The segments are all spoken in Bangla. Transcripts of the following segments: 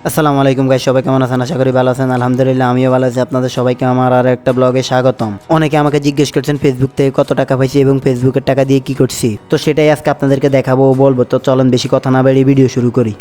আসসালামু আলাইকুম গাইস, সবাই কেমন আছেন? আশা করি ভালো আছেন। আলহামদুলিল্লাহ আমিও ভালো আছি। আপনাদের সবাইকে আমার আর একটা ব্লগে স্বাগতম। অনেকে আমাকে জিজ্ঞেস করছেন ফেসবুক থেকে কত টাকা পাইছি এবং ফেসবুকের টাকা দিয়ে কি করছি, তো সেটাই আজকে আপনাদেরকে দেখাবো ও বলবো। তো চলেন বেশি কথা না বাড়িয়ে ভিডিও শুরু করি।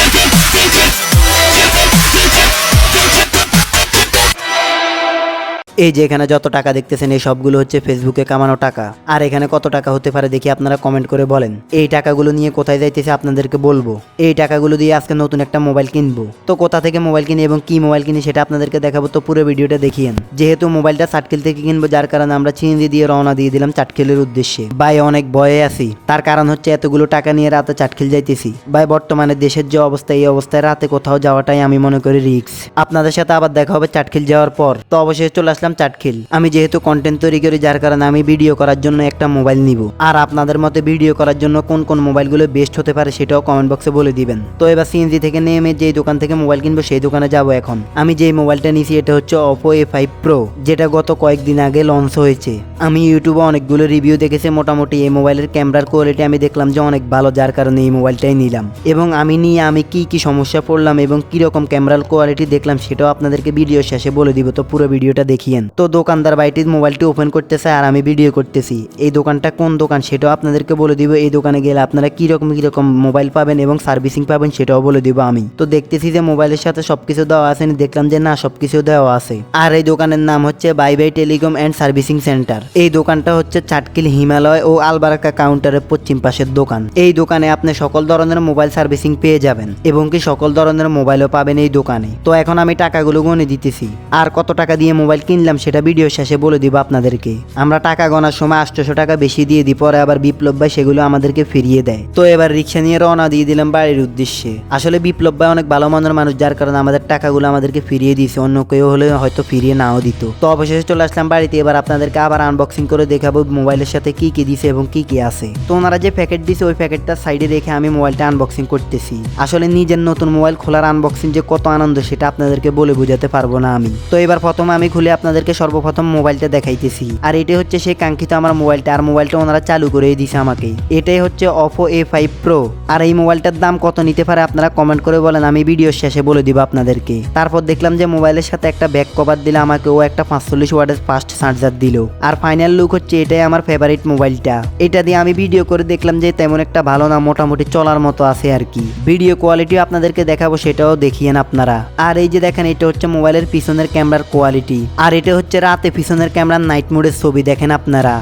এই যে এখানে যত টাকা দেখতেছেন এই সবগুলো হচ্ছে ফেসবুকে কামানো টাকা। আর এখানে কত টাকা হতে পারে দেখি আপনারা কমেন্ট করে বলেন। এই টাকাগুলো নিয়ে কোথায় যাইতেছে আপনাদেরকে বলবো। এই টাকাগুলো দিয়ে আজকে নতুন একটা মোবাইল কিনবো। তো কোথা থেকে মোবাইল কিনি এবং কি মোবাইল কিনি সেটা আপনাদেরকে দেখাবো। তো পুরো ভিডিওটা দেখিয়েন। যেহেতু মোবাইলটা চাটখিল থেকে কিনবো, যার কারণে আমরা চিংড়ি দিয়ে রওনা দিয়ে দিলাম চাটখিলের উদ্দেশ্যে। ভাই অনেক ভয়ে আছি, তার কারণ হচ্ছে এতগুলো টাকা নিয়ে রাতে চাটখিল যাইতেছি। ভাই বর্তমানে দেশের যে অবস্থা, এই অবস্থায় রাতে কোথাও যাওয়াটাই আমি মনে করি রিস্ক। আপনাদের সাথে আবার দেখা হবে চাটখিল যাওয়ার পর। তো অবশেষে চলে আসলাম চাটখিল। আমি যেহেতু কন্টেন্ট তৈরি করি, যার কারণে আমি ভিডিও করার জন্য একটা মোবাইল নিব। আর আপনাদের মতে ভিডিও করার জন্য কোন কোন মোবাইলগুলো বেস্ট হতে পারে সেটাও কমেন্ট বক্সে বলে দিবেন। তো এবার সিএনজি থেকে নেমে যে দোকান থেকে মোবাইল কিনবো সেই দোকানে যাব এখন। আমি যে মোবাইলটা নিয়েছি এটা হচ্ছে Oppo A5 Pro, যেটা গত কয়েকদিন আগে লঞ্চ হয়েছে। আমি ইউটিউবে অনেকগুলো রিভিউ দেখেছি। মোটামুটি এই মোবাইলের ক্যামেরার কোয়ালিটি আমি দেখলাম যে অনেক ভালো, যার কারণে এই মোবাইলটাই নিলাম। এবং আমি নিয়ে আমি কি সমস্যা পড়লাম এবং কিরকম ক্যামেরার কোয়ালিটি দেখলাম সেটাও আপনাদেরকে ভিডিও শেষে বলে দিব। তো পুরো ভিডিওটা দেখিয়েন। তো দোকানদার বাইটির মোবাইলটি ওপেন করতেছে আর আমি ভিডিও করতেছি। এই দোকানটা কোন দোকান সেটাও আপনাদেরকে বলে দিব। এই দোকানে গেলে আপনারা কিরকম মোবাইল পাবেন এবং সার্ভিসিং পাবেন সেটাও বলে দিব আমি। তো দেখতেছি যে মোবাইলের সাথে সবকিছু দেওয়া আছে, দেখলাম যে না সবকিছু দেওয়া আছে। আর এই দোকানের নাম হচ্ছে bye bye telecom and servicing centre. এই দোকানটা হচ্ছে চাটখিল হিমালয় ও আলবারাকা কাউন্টারের পশ্চিম পাশের দোকান। এই দোকানে আপনি সকল ধরনের মোবাইল সার্ভিসিং পেয়ে যাবেন এবং কি সকল ধরনের মোবাইলও পাবেন এই দোকানে। তো এখন আমি টাকাগুলো গণে দিতেছি আর কত টাকা দিয়ে মোবাইল কিনলাম সেটা ভিডিও শেষে বলে দিব আপনাদেরকে। আমরা টাকা গোনার সময় 800 টাকা বেশি দিয়ে দিই, পরে আবার বিপ্লব ভাই সেগুলো আমাদেরকে ফিরিয়ে দেয়। তো এবার রিক্সা নিয়ে রওনা দিয়ে দিলাম বাড়ির উদ্দেশ্যে। আসলে বিপ্লব ভাই অনেক ভালো মনের মানুষ, যার কারণে আমাদের টাকাগুলো আমাদেরকে ফিরিয়ে দিয়েছে। অন্য কেউ হলে হয়তো ফিরিয়ে নাও দিত। তো অবশেষে চলে আসলাম বাড়িতে। এবার আপনাদেরকে আবার আনবক্সিং করে দেখাবো মোবাইলের সাথে কি কি দিছে এবং কি কি আছে। তো ওনারা যে প্যাকেট দিছে ওই প্যাকেটটা সাইডে রেখে আমি মোবাইলটা আনবক্সিং করতেছি। আসলে নিজের নতুন মোবাইল খোলার আনবক্সিং যে কত আনন্দ সেটা আপনাদেরকে বলে বোঝাতে পারবো না আমি। তো এবার প্রথমে আমি খুলে আপনাদেরকে সর্বপ্রথম মোবাইলটা দেখাইতেছি। আর এটাই হচ্ছে সেই কাঙ্ক্ষিত আমার মোবাইলটা। আর মোবাইলটা ওনারা চালু করে দিয়েছে আমাকে। এটাই হচ্ছে Oppo A5 Pro। আর এই মোবাইলটার দাম কত নিতে পারে আপনারা কমেন্ট করে বলেন, আমি ভিডিও শেষে বলে দিব আপনাদেরকে। তারপর দেখলাম যে মোবাইলের সাথে একটা ব্যাক কভার দিলে আমাকে, ও একটা 45 ওয়াটের ফাস্ট চার্জার দিল। আর ফাইনাল লুক হচ্ছে এটাই আমার ফেভারিট মোবাইলটা। এটা দিয়ে আমি ভিডিও করে দেখলাম যে তেমন একটা ভালো না, মোটামুটি চলার মতো আছে আর কি। ভিডিও কোয়ালিটিও আপনাদেরকে দেখাবো, সেটাও দেখিয়েন আপনারা। আর এই যে দেখেন এটা হচ্ছে মোবাইলের পিছনের ক্যামেরার কোয়ালিটি। আর এটা হচ্ছে রাতে পিছনের ক্যামেরার নাইট মোডের ছবি, দেখেন আপনারা।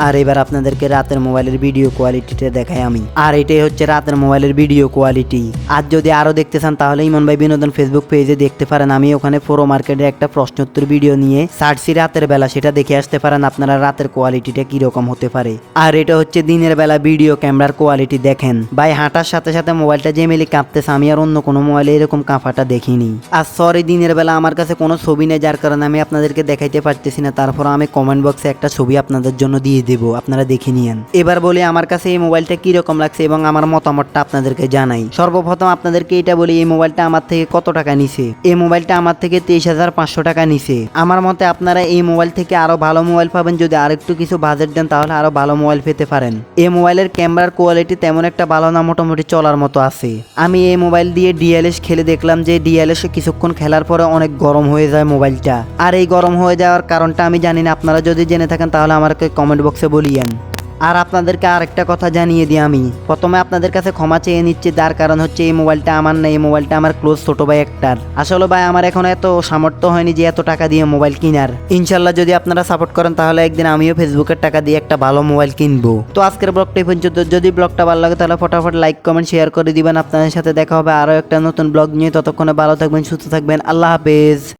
আর এবার আপনাদেরকে রাতের মোবাইলের ভিডিও কোয়ালিটিটা দেখাই আমি। আর এটাই হচ্ছে রাতের মোবাইলের ভিডিও কোয়ালিটি। আর যদি আরো দেখতে চান তাহলে ইমন ভাই বিনোদন ফেসবুক পেজে দেখতে পারেন। আমি ওখানে পুরো মার্কেটের একটা প্রশ্নোত্তর ভিডিও নিয়ে ছাড়ছি রাতের বেলা, সেটা দেখে আসতে পারেন আপনারা রাতের কোয়ালিটিটা কিরকম হতে পারে। আর এটা হচ্ছে দিনের বেলা ভিডিও ক্যামেরার কোয়ালিটি, দেখেন ভাই হাঁটার সাথে সাথে মোবাইলটা যে মেলে কাঁপতেছে। আমি আর অন্য কোনো মোবাইলে এরকম কাঁপাটা দেখিনি। আর সরি দিনের বেলা আমার কাছে কোনো ছবি নেই, যার কারণে আমি আপনাদেরকে দেখাইতে পারতেছি না। তারপর আমি কমেন্ট বক্সে একটা ছবি আপনাদের জন্য দিয়ে দেব, আপনারা দেখে নিয়েন। এবার বলি আমার কাছে এই মোবাইলটা কি রকম লাগছে এবং আমার মতামতটা আপনাদেরকে জানাই। সর্বপ্রথম আপনাদেরকে এটা বলি, এই মোবাইলটা আমার থেকে কত টাকা নিছে। এই মোবাইলটা আমার থেকে 23,500 টাকা নিছে। আমার মতে আপনারা এই মোবাইল থেকে আরো ভালো মোবাইল পাবেন। যদি আরেকটু কিছু বাজেট দেন তাহলে আরো ভালো মোবাইল পেতে পারেন। এই মোবাইলের ক্যামেরার কোয়ালিটি তেমন একটা ভালো না, মোটামুটি চলার মতো আছে। আমি এই মোবাইল দিয়ে ডিএলএস খেলে দেখলাম যে ডিএলএস কিছুক্ষণ খেলার পরে অনেক গরম হয়ে যায় মোবাইলটা। আর এই গরম হয়ে যাওয়ার কারণটা আমি জানি না, আপনারা যদি জেনে থাকেন তাহলে আমাকে কমেন্ট বক্সে বলিয়েন। আর আপনাদেরকে আরেকটা কথা জানিয়ে দিই, আমি প্রথমে আপনাদের কাছে ক্ষমা চেয়ে নিচ্ছি। তার কারণ হচ্ছে এই মোবাইলটা আমার না, এই মোবাইলটা আমার ক্লোজ ছোট ভাই একটার। আসলে ভাই আমার এখন এত সামর্থ্য হয়নি যে এত টাকা দিয়ে মোবাইল কেনার। ইনশাল্লাহ যদি আপনারা সাপোর্ট করেন তাহলে একদিন আমিও ফেসবুকের টাকা দিয়ে একটা ভালো মোবাইল কিনবো। তো আজকের ব্লগটা এই পর্যন্ত। যদি ব্লগটা ভালো লাগে তাহলে ফটাফট লাইক কমেন্ট শেয়ার করে দিবেন। আপনাদের সাথে দেখা হবে আরো একটা নতুন ব্লগ নিয়ে। ততক্ষণে ভালো থাকবেন, সুস্থ থাকবেন। আল্লাহ হাফেজ।